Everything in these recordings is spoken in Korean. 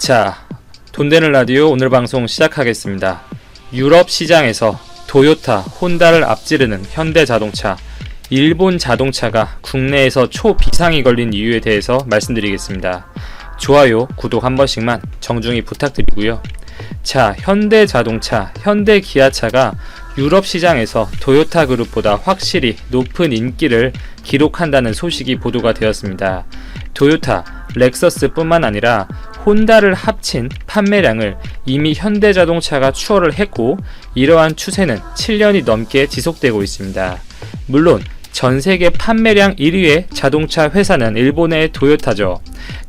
자, 돈 되는 라디오 오늘 방송 시작하겠습니다. 유럽 시장에서 토요타, 혼다를 앞지르는 현대자동차, 일본 자동차가 국내에서 초비상이 걸린 이유에 대해서 말씀드리겠습니다. 좋아요, 구독 한 번씩만 정중히 부탁드리고요. 자, 현대자동차, 현대기아차가 유럽 시장에서 토요타 그룹보다 확실히 높은 인기를 기록한다는 소식이 보도가 되었습니다. 토요타, 렉서스뿐만 아니라 혼다를 합친 판매량을 이미 현대자동차가 추월을 했고, 이러한 추세는 7년이 넘게 지속되고 있습니다. 물론 전세계 판매량 1위의 자동차 회사는 일본의 토요타죠.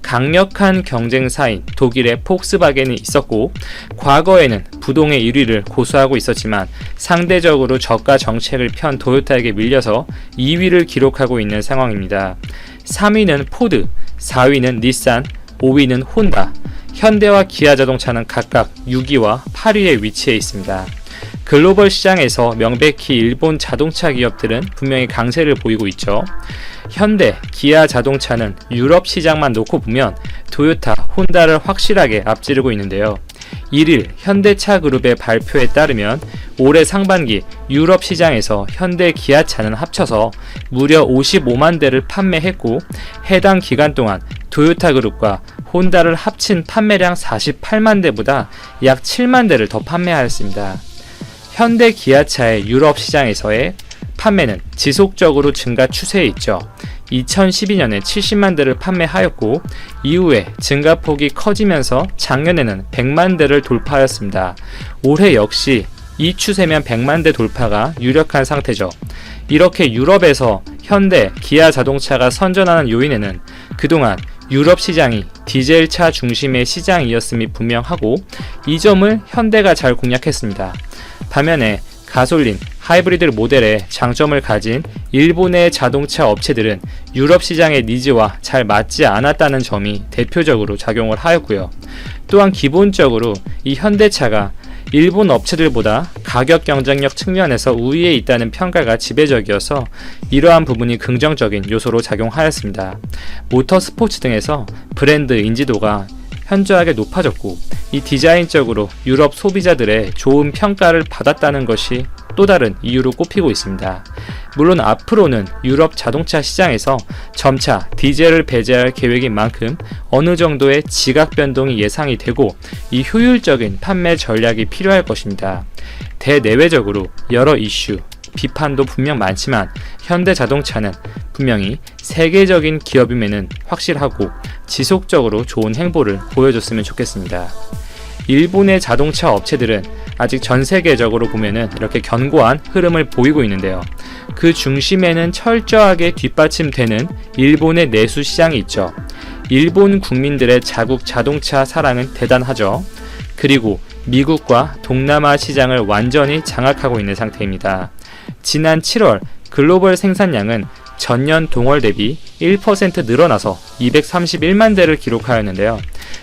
강력한 경쟁사인 독일의 폭스바겐이 있었고, 과거에는 부동의 1위를 고수하고 있었지만 상대적으로 저가 정책을 편 토요타에게 밀려서 2위를 기록하고 있는 상황입니다. 3위는 포드, 4위는 닛산, 5위는 혼다. 현대와 기아자동차는 각각 6위와 8위에 위치해 있습니다. 글로벌 시장에서 명백히 일본 자동차 기업들은 분명히 강세를 보이고 있죠. 현대, 기아 자동차는 유럽 시장만 놓고 보면 토요타, 혼다를 확실하게 앞지르고 있는데요. 1일 현대차 그룹의 발표에 따르면 올해 상반기 유럽 시장에서 현대 기아차는 합쳐서 무려 55만 대를 판매했고, 해당 기간 동안 토요타 그룹과 혼다를 합친 판매량 48만 대보다 약 7만 대를 더 판매하였습니다. 현대 기아차의 유럽 시장에서의 판매는 지속적으로 증가 추세에 있죠. 2012년에 70만 대를 판매하였고, 이후에 증가폭이 커지면서 작년에는 100만 대를 돌파하였습니다. 올해 역시 이 추세면 100만 대 돌파가 유력한 상태죠. 이렇게 유럽에서 현대, 기아 자동차가 선전하는 요인에는 그동안 유럽 시장이 디젤차 중심의 시장이었음이 분명하고, 이 점을 현대가 잘 공략했습니다. 반면에 가솔린, 하이브리드 모델의 장점을 가진 일본의 자동차 업체들은 유럽 시장의 니즈와 잘 맞지 않았다는 점이 대표적으로 작용을 하였고요. 또한 기본적으로 이 현대차가 일본 업체들보다 가격 경쟁력 측면에서 우위에 있다는 평가가 지배적이어서 이러한 부분이 긍정적인 요소로 작용하였습니다. 모터스포츠 등에서 브랜드 인지도가 현저하게 높아졌고, 이 디자인적으로 유럽 소비자들의 좋은 평가를 받았다는 것이 또 다른 이유로 꼽히고 있습니다. 물론 앞으로는 유럽 자동차 시장에서 점차 디젤을 배제할 계획인 만큼 어느 정도의 지각 변동이 예상이 되고, 이 효율적인 판매 전략이 필요할 것입니다. 대내외적으로 여러 이슈, 비판도 분명 많지만 현대자동차는 분명히 세계적인 기업임에는 확실하고 지속적으로 좋은 행보를 보여줬으면 좋겠습니다. 일본의 자동차 업체들은 아직 전 세계적으로 보면은 이렇게 견고한 흐름을 보이고 있는데요. 그 중심에는 철저하게 뒷받침되는 일본의 내수 시장이 있죠. 일본 국민들의 자국 자동차 사랑은 대단하죠. 그리고 미국과 동남아 시장을 완전히 장악하고 있는 상태입니다. 지난 7월 글로벌 생산량은 전년 동월 대비 1% 늘어나서 231만 대를 기록하였는데요.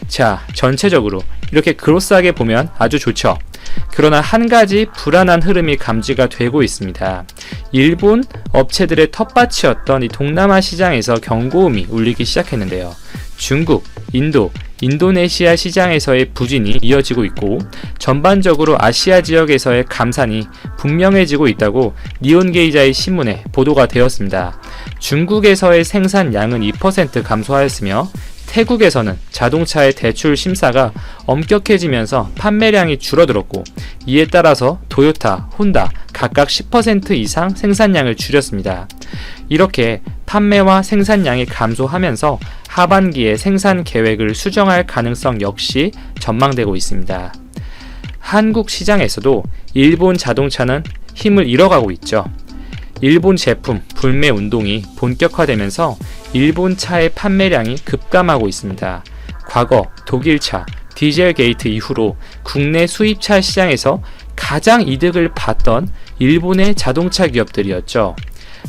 자, 전체적으로 이렇게 그로스하게 보면 아주 좋죠. 그러나 한 가지 불안한 흐름이 감지가 되고 있습니다. 일본 업체들의 텃밭이었던 이 동남아 시장에서 경고음이 울리기 시작했는데요. 중국, 인도, 인도네시아 시장에서의 부진이 이어지고 있고, 전반적으로 아시아 지역에서의 감산이 분명해지고 있다고 니온게이자의 신문에 보도가 되었습니다. 중국에서의 생산량은 2% 감소하였으며, 태국에서는 자동차의 대출 심사가 엄격해지면서 판매량이 줄어들었고, 이에 따라서 토요타, 혼다 각각 10% 이상 생산량을 줄였습니다. 이렇게 판매와 생산량이 감소하면서 하반기에 생산 계획을 수정할 가능성 역시 전망되고 있습니다. 한국 시장에서도 일본 자동차는 힘을 잃어가고 있죠. 일본 제품 불매 운동이 본격화되면서 일본 차의 판매량이 급감하고 있습니다. 과거 독일차, 디젤 게이트 이후로 국내 수입차 시장에서 가장 이득을 봤던 일본의 자동차 기업들이었죠.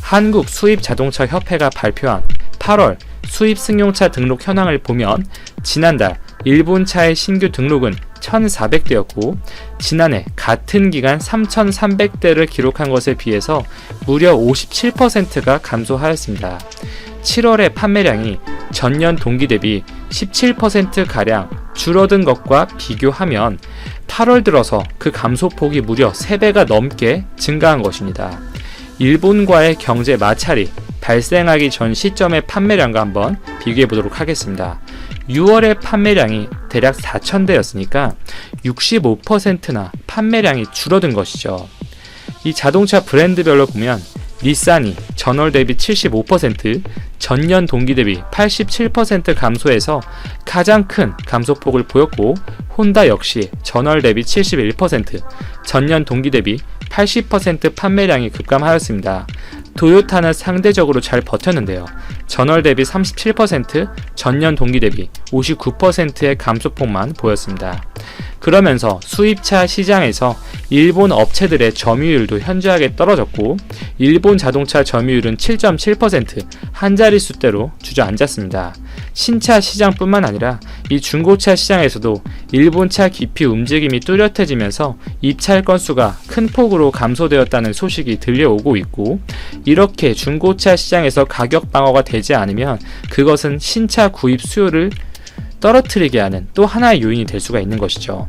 한국 수입자동차 협회가 발표한 8월 수입 승용차 등록 현황을 보면 지난달 일본차의 신규 등록은 1,400대였고 지난해 같은 기간 3,300대를 기록한 것에 비해서 무려 57%가 감소하였습니다. 7월의 판매량이 전년 동기 대비 17%가량 줄어든 것과 비교하면 8월 들어서 그 감소폭이 무려 3배가 넘게 증가한 것입니다. 일본과의 경제 마찰이 발생하기 전 시점의 판매량과 한번 비교해 보도록 하겠습니다. 6월의 판매량이 대략 4,000대였으니까 65%나 판매량이 줄어든 것이죠. 이 자동차 브랜드별로 보면 닛산이 전월 대비 75%, 전년 동기 대비 87% 감소해서 가장 큰 감소폭을 보였고, 혼다 역시 전월 대비 71%, 전년 동기 대비 80% 판매량이 급감하였습니다. 도요타는 상대적으로 잘 버텼는데요. 전월 대비 37%, 전년 동기 대비 59%의 감소폭만 보였습니다. 그러면서 수입차 시장에서 일본 업체들의 점유율도 현저하게 떨어졌고, 일본 자동차 점유율은 7.7% 한 자릿수대로 주저앉았습니다. 신차 시장뿐만 아니라 이 중고차 시장에서도 일본차 기피 움직임이 뚜렷해지면서 입찰 건수가 큰 폭으로 감소되었다는 소식이 들려오고 있고, 이렇게 중고차 시장에서 가격 방어가 되지 않으면 그것은 신차 구입 수요를 떨어뜨리게 하는 또 하나의 요인이 될 수가 있는 것이죠.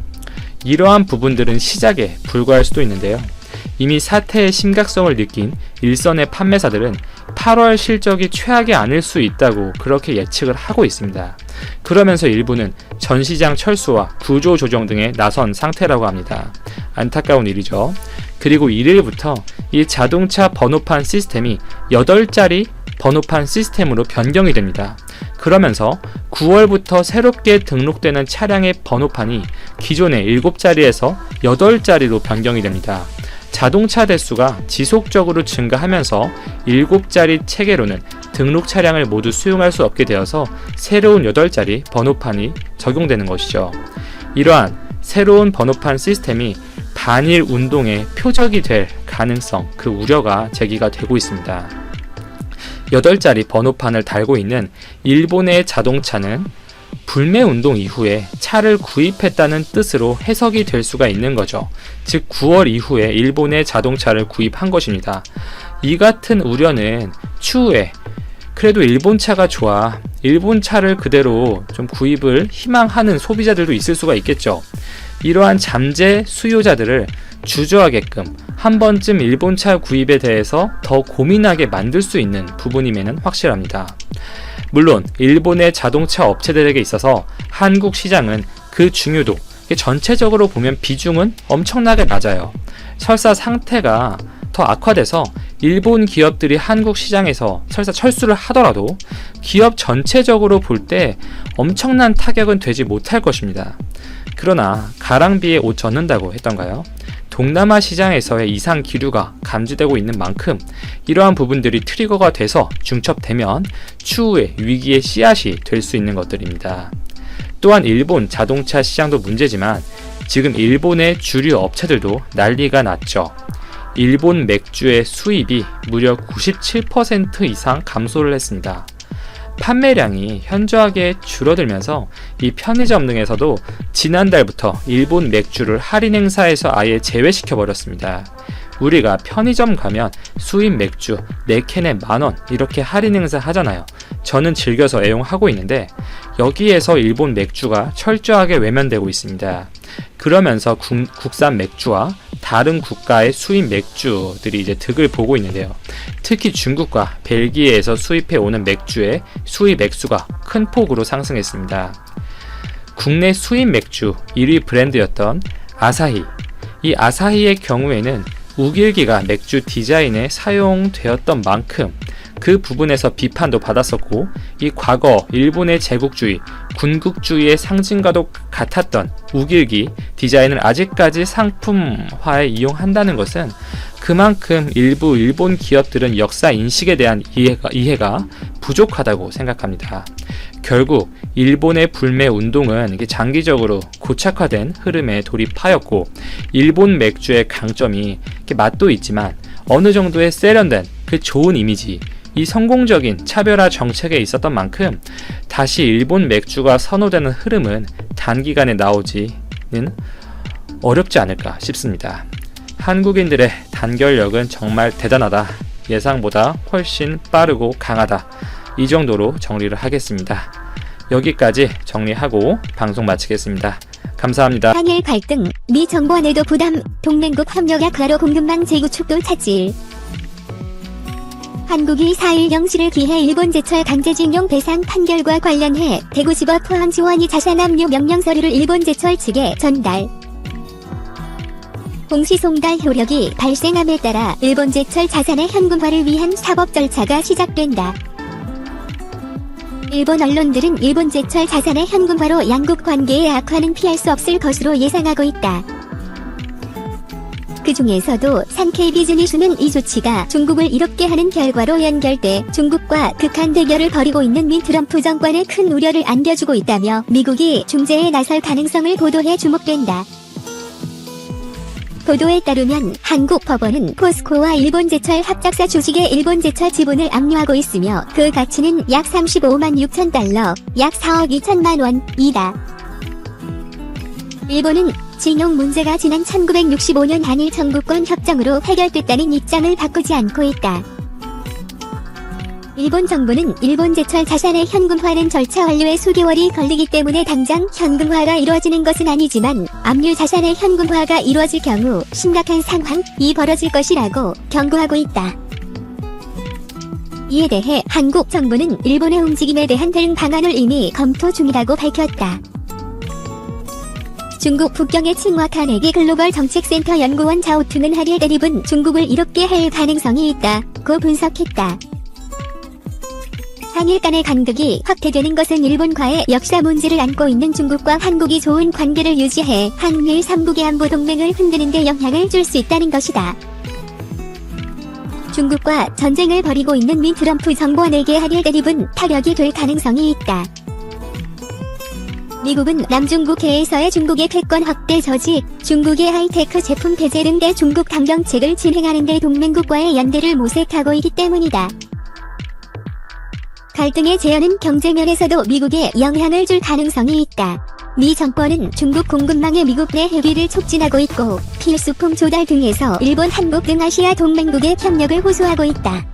이러한 부분들은 시작에 불과할 수도 있는데요. 이미 사태의 심각성을 느낀 일선의 판매사들은 8월 실적이 최악이 아닐 수 있다고 그렇게 예측을 하고 있습니다. 그러면서 일부는 전시장 철수와 구조 조정 등에 나선 상태라고 합니다. 안타까운 일이죠. 그리고 1일부터 이 자동차 번호판 시스템이 8자리 번호판 시스템으로 변경이 됩니다. 그러면서 9월부터 새롭게 등록되는 차량의 번호판이 기존의 7자리에서 8자리로 변경이 됩니다. 자동차 대수가 지속적으로 증가하면서 7자리 체계로는 등록 차량을 모두 수용할 수 없게 되어서 새로운 8자리 번호판이 적용되는 것이죠. 이러한 새로운 번호판 시스템이 반일 운동의 표적이 될 가능성, 그 우려가 제기가 되고 있습니다. 8자리 번호판을 달고 있는 일본의 자동차는 불매운동 이후에 차를 구입했다는 뜻으로 해석이 될 수가 있는 거죠. 즉 9월 이후에 일본의 자동차를 구입한 것입니다. 이 같은 우려는 추후에 그래도 일본 차가 좋아, 일본 차를 그대로 좀 구입을 희망하는 소비자들도 있을 수가 있겠죠. 이러한 잠재 수요자들을 주저하게끔 한 번쯤 일본차 구입에 대해서 더 고민하게 만들 수 있는 부분임에는 확실합니다. 물론 일본의 자동차 업체들에게 있어서 한국 시장은 그 중요도, 전체적으로 보면 비중은 엄청나게 낮아요. 설사 상태가 더 악화돼서 일본 기업들이 한국 시장에서 설사 철수를 하더라도 기업 전체적으로 볼 때 엄청난 타격은 되지 못할 것입니다. 그러나 가랑비에 옷 젖는다고 했던가요? 동남아 시장에서의 이상 기류가 감지되고 있는 만큼 이러한 부분들이 트리거가 돼서 중첩되면 추후에 위기의 씨앗이 될 수 있는 것들입니다. 또한 일본 자동차 시장도 문제지만 지금 일본의 주류 업체들도 난리가 났죠. 일본 맥주의 수입이 무려 97% 이상 감소를 했습니다. 판매량이 현저하게 줄어들면서 이 편의점 등에서도 지난달부터 일본 맥주를 할인 행사에서 아예 제외시켜 버렸습니다. 우리가 편의점 가면 수입 맥주 4캔에 만원 이렇게 할인 행사 하잖아요. 저는 즐겨서 애용하고 있는데 여기에서 일본 맥주가 철저하게 외면되고 있습니다. 그러면서 국산 맥주와 다른 국가의 수입 맥주들이 이제 득을 보고 있는데요. 특히 중국과 벨기에에서 수입해 오는 맥주의 수입 액수가 큰 폭으로 상승했습니다. 국내 수입 맥주 1위 브랜드였던 아사히, 이 아사히의 경우에는 우길기가 맥주 디자인에 사용되었던 만큼 그 부분에서 비판도 받았었고, 이 과거 일본의 제국주의, 군국주의의 상징과도 같았던 우길기 디자인을 아직까지 상품화에 이용한다는 것은 그만큼 일부 일본 기업들은 역사 인식에 대한 이해가 부족하다고 생각합니다. 결국 일본의 불매 운동은 이게 장기적으로 고착화된 흐름에 돌입하였고, 일본 맥주의 강점이 맛도 있지만 어느 정도의 세련된 그 좋은 이미지, 이 성공적인 차별화 정책에 있었던 만큼 다시 일본 맥주가 선호되는 흐름은 단기간에 나오지는 어렵지 않을까 싶습니다. 한국인들의 단결력은 정말 대단하다. 예상보다 훨씬 빠르고 강하다. 이 정도로 정리를 하겠습니다. 여기까지 정리하고 방송 마치겠습니다. 감사합니다. 한일 갈등, 미 정부와 내도 부담, 동맹국 협력약 과로 공급망 재구축도 차질. 한국이 4일 0시를 기해 일본 제철 강제징용 배상 판결과 관련해 대구지법 포항지원이 자산압류 명령서류를 일본 제철 측에 전달. 공시송달 효력이 발생함에 따라 일본 제철 자산의 현금화를 위한 사법 절차가 시작된다. 일본 언론들은 일본 제철 자산의 현금화로 양국 관계의 악화는 피할 수 없을 것으로 예상하고 있다. 그 중에서도 산케이 비즈니스는 이 조치가 중국을 이롭게 하는 결과로 연결돼 중국과 극한 대결을 벌이고 있는 미 트럼프 정권에 큰 우려를 안겨주고 있다며 미국이 중재에 나설 가능성을 보도해 주목된다. 보도에 따르면 한국 법원은 포스코와 일본 제철 합작사 주식의 일본 제철 지분을 압류하고 있으며 그 가치는 약 35만 6천 달러, 약 4억 2천만 원이다. 일본은 징용 문제가 지난 1965년 한일 청구권 협정으로 해결됐다는 입장을 바꾸지 않고 있다. 일본 정부는 일본 제철 자산의 현금화는 절차 완료에 수개월이 걸리기 때문에 당장 현금화가 이루어지는 것은 아니지만 압류 자산의 현금화가 이루어질 경우 심각한 상황이 벌어질 것이라고 경고하고 있다. 이에 대해 한국 정부는 일본의 움직임에 대한 대응 방안을 이미 검토 중이라고 밝혔다. 중국 북경의 칭화카네기 글로벌 정책센터 연구원 자오퉁은 한일 대립은 중국을 이롭게 할 가능성이 있다고 분석했다. 한일 간의 간극이 확대되는 것은 일본과의 역사 문제를 안고 있는 중국과 한국이 좋은 관계를 유지해 한일 3국의 안보 동맹을 흔드는 데 영향을 줄 수 있다는 것이다. 중국과 전쟁을 벌이고 있는 미 트럼프 정권에게 한일 대립은 타격이 될 가능성이 있다. 미국은 남중국해에서의 중국의 패권 확대 저지, 중국의 하이테크 제품 배제 등 대중국 강경책을 진행하는 데 동맹국과의 연대를 모색하고 있기 때문이다. 갈등의 재현은 경제면에서도 미국에 영향을 줄 가능성이 있다. 미 정권은 중국 공급망의 미국 내 회귀를 촉진하고 있고 필수품 조달 등에서 일본, 한국 등 아시아 동맹국의 협력을 호소하고 있다.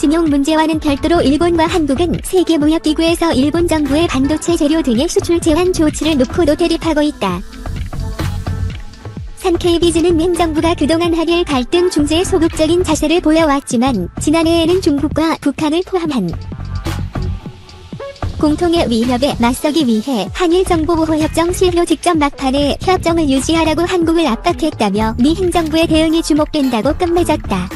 징용 문제와는 별도로 일본과 한국은 세계무역기구에서 일본 정부의 반도체 재료 등의 수출 제한 조치를 놓고도 대립하고 있다. 산케이비즈는 행정부가 그동안 한일 갈등 중재에 소극적인 자세를 보여왔지만 지난해에는 중국과 북한을 포함한 공통의 위협에 맞서기 위해 한일정보보호협정 실효 직전 막판에 협정을 유지하라고 한국을 압박했다며 미 행정부의 대응이 주목된다고 끝맺었다.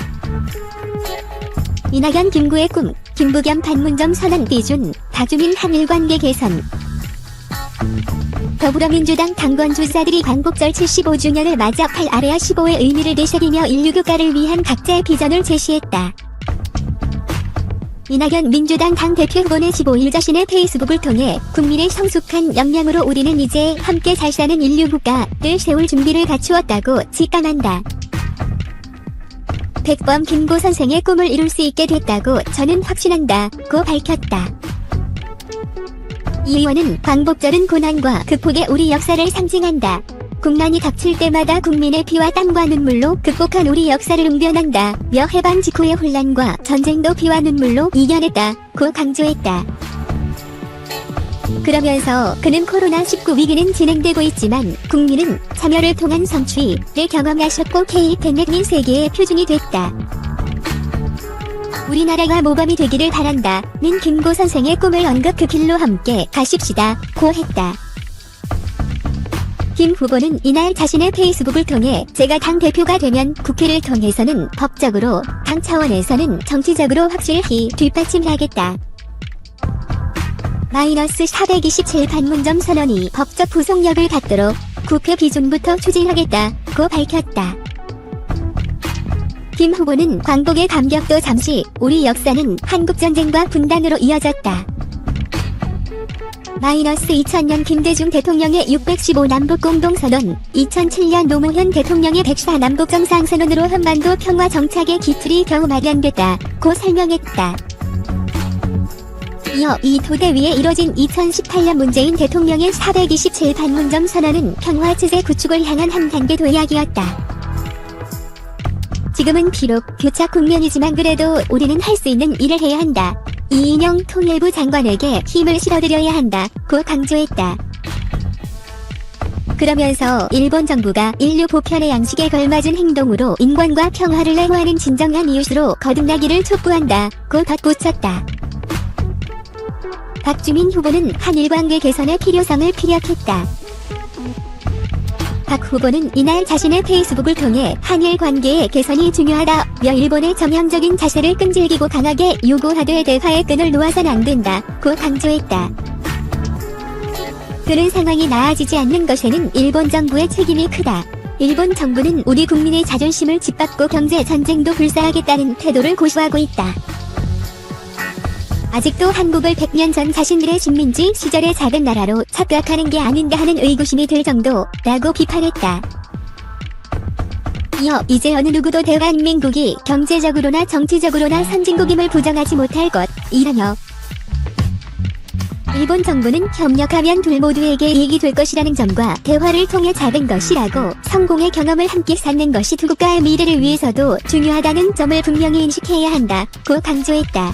이낙연 김구의 꿈, 김부겸 판문점 선언 비준, 다주민 한일관계 개선. 더불어민주당 당권주자들이 광복절 75주년을 맞아 8아레아 15의 의미를 되새기며 인류 국가를 위한 각자의 비전을 제시했다. 이낙연 민주당 당대표 후보는 15일 자신의 페이스북을 통해 국민의 성숙한 역량으로 우리는 이제 함께 잘 사는 인류 국가를 세울 준비를 갖추었다고 직감한다. 백범 김고 선생의 꿈을 이룰 수 있게 됐다고 저는 확신한다고 밝혔다. 이 의원은 광복절은 고난과 극복의 우리 역사를 상징한다. 국난이 닥칠 때마다 국민의 피와 땀과 눈물로 극복한 우리 역사를 웅변한다며 해방 직후의 혼란과 전쟁도 피와 눈물로 이겨냈다고 강조했다. 그러면서 그는 코로나19 위기는 진행되고 있지만 국민은 참여를 통한 성취를 경험하셨고 K-팬넷이 세계의 표준이 됐다. 우리나라가 모범이 되기를 바란다는 김고 선생의 꿈을 언급 그 길로 함께 가십시다 고 했다. 김 후보는 이날 자신의 페이스북을 통해 제가 당대표가 되면 국회를 통해서는 법적으로, 당 차원에서는 정치적으로 확실히 뒷받침하겠다. -427 판문점 선언이 법적 구속력을 갖도록 국회 비준부터 추진하겠다고 밝혔다. 김 후보는 광복의 감격도 잠시 우리 역사는 한국전쟁과 분단으로 이어졌다. 2000년 김대중 대통령의 615 남북 공동선언, 2007년 노무현 대통령의 104 남북 정상선언으로 한반도 평화 정착의 기틀이 겨우 마련됐다 고 설명했다. 이어 이 토대 위에 이뤄진 2018년 문재인 대통령의 427 판문점 선언은 평화체제 구축을 향한 한 단계 도약이었다. 지금은 비록 교착 국면이지만 그래도 우리는 할 수 있는 일을 해야 한다. 이인영 통일부 장관에게 힘을 실어드려야 한다 고 강조했다. 그러면서 일본 정부가 인류 보편의 양식에 걸맞은 행동으로 인권과 평화를 애호하는 진정한 이웃으로 거듭나기를 촉구한다 고 덧붙였다. 박주민 후보는 한일 관계 개선의 필요성을 피력했다. 박 후보는 이날 자신의 페이스북을 통해 한일 관계의 개선이 중요하다며 일본의 정형적인 자세를 끈질기고 강하게 요구하되 대화의 끈을 놓아선 안 된다 고 강조했다. 그런 상황이 나아지지 않는 것에는 일본 정부의 책임이 크다. 일본 정부는 우리 국민의 자존심을 짓밟고 경제 전쟁도 불사하겠다는 태도를 고수하고 있다. 아직도 한국을 100년 전 자신들의 식민지 시절의 작은 나라로 착각하는 게 아닌가 하는 의구심이 들 정도라고 비판했다. 이어 이제 어느 누구도 대한민국이 경제적으로나 정치적으로나 선진국임을 부정하지 못할 것이라며 일본 정부는 협력하면 둘 모두에게 이익이 될 것이라는 점과 대화를 통해 잡은 것이라고 성공의 경험을 함께 쌓는 것이 두 국가의 미래를 위해서도 중요하다는 점을 분명히 인식해야 한다고 강조했다.